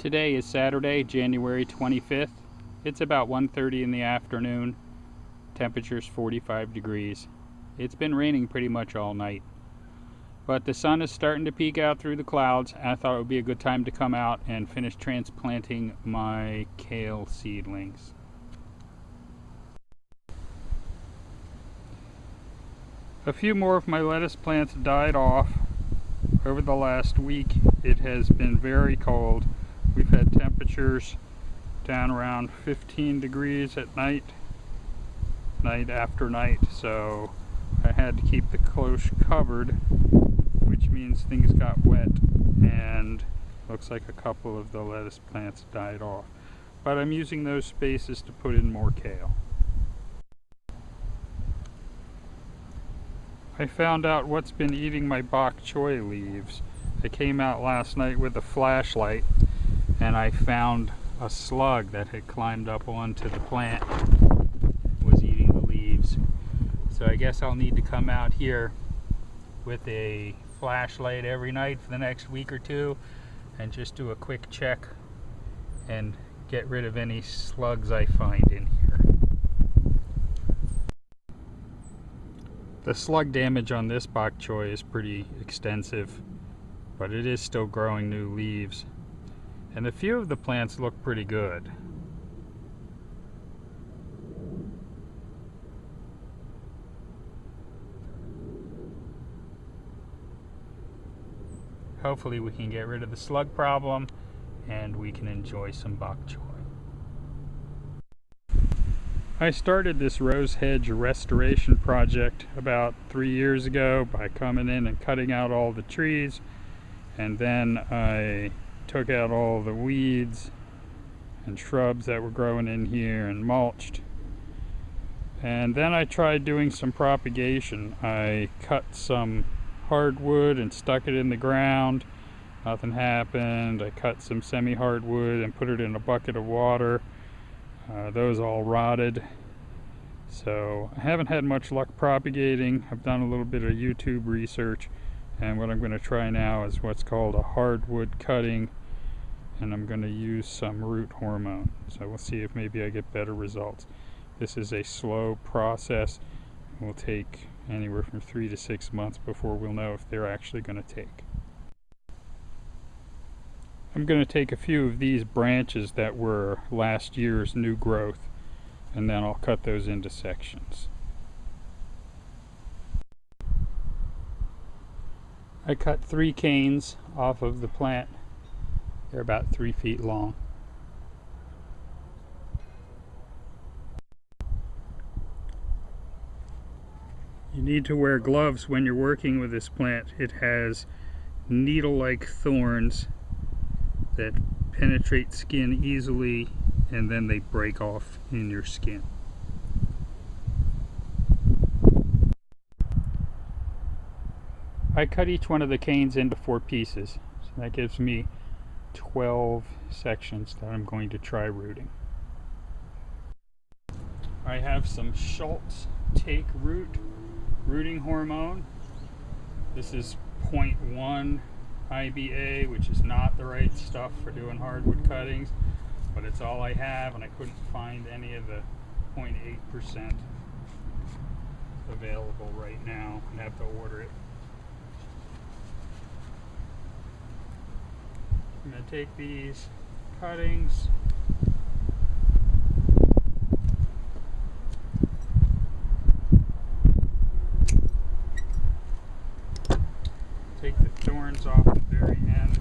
Today is Saturday, January 25th. It's about 1:30 in the afternoon. Temperature's 45 degrees. It's been raining pretty much all night. But the sun is starting to peek out through the clouds. I thought it would be a good time to come out and finish transplanting my kale seedlings. A few more of my lettuce plants died off. Over the last week it has been very cold. We've had temperatures down around 15 degrees at night after night, so I had to keep the close covered, which means things got wet, and looks like a couple of the lettuce plants died off. But I'm using those spaces to put in more kale. I found out what's been eating my bok choy leaves. I came out last night with a flashlight and I found a slug that had climbed up onto the plant, was eating the leaves. So I guess I'll need to come out here with a flashlight every night for the next week or two and just do a quick check and get rid of any slugs I find in here. The slug damage on this bok choy is pretty extensive, but it is still growing new leaves. And a few of the plants look pretty good. Hopefully we can get rid of the slug problem and we can enjoy some bok choy. I started this Rose Hedge Restoration project about 3 years ago by coming in and cutting out all the trees, and then I took out all the weeds and shrubs that were growing in here and mulched. And then I tried doing some propagation. I cut some hardwood and stuck it in the ground. Nothing happened. I cut some semi-hardwood and put it in a bucket of water. Those all rotted. So I haven't had much luck propagating. I've done a little bit of YouTube research, and what I'm going to try now is what's called a hardwood cutting, and I'm going to use some root hormone. So we'll see if maybe I get better results. This is a slow process. It will take anywhere from 3 to 6 months before we'll know if they're actually going to take. I'm going to take a few of these branches that were last year's new growth, and then I'll cut those into sections. I cut 3 canes off of the plant. They're about 3 feet long. You need to wear gloves when you're working with this plant. It has needle-like thorns that penetrate skin easily, and then they break off in your skin. I cut each one of the canes into 4 pieces, so that gives me 12 sections that I'm going to try rooting. I have some Schultz Take Root rooting hormone. This is 0.1 IBA, which is not the right stuff for doing hardwood cuttings, but it's all I have, and I couldn't find any of the 0.8% available right now. I have to order it. I'm going to take these cuttings, take the thorns off at the very end.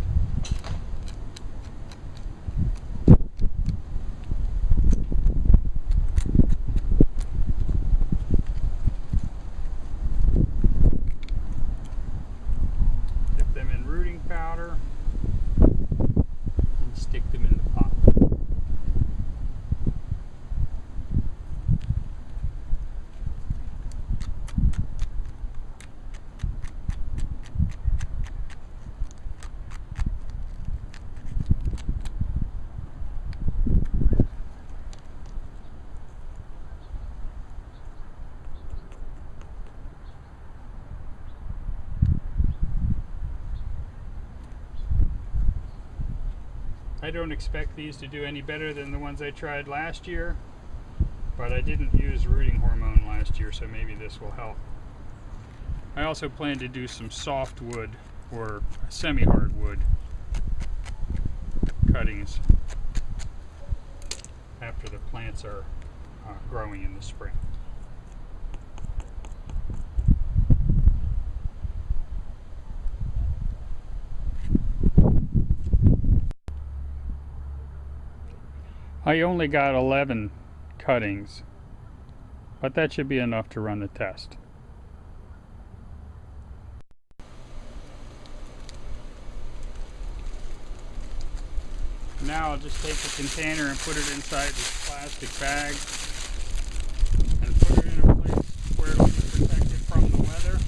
Dip them in rooting powder and stick them in the pot. I don't expect these to do any better than the ones I tried last year, but I didn't use rooting hormone last year, so maybe this will help. I also plan to do some softwood or semi-hardwood cuttings after the plants are growing in the spring. I only got 11 cuttings, but that should be enough to run the test. Now I'll just take the container and put it inside this plastic bag and put it in a place where it'll be protected from the weather.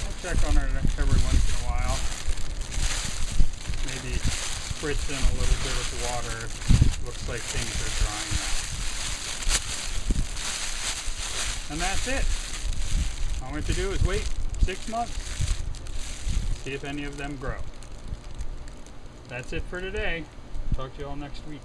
I'll check on it every once in a while. Maybe spritz in a little bit of water. It looks like things are drying out. And that's it. All we have to do is wait 6 months, see if any of them grow. That's it for today. Talk to you all next week.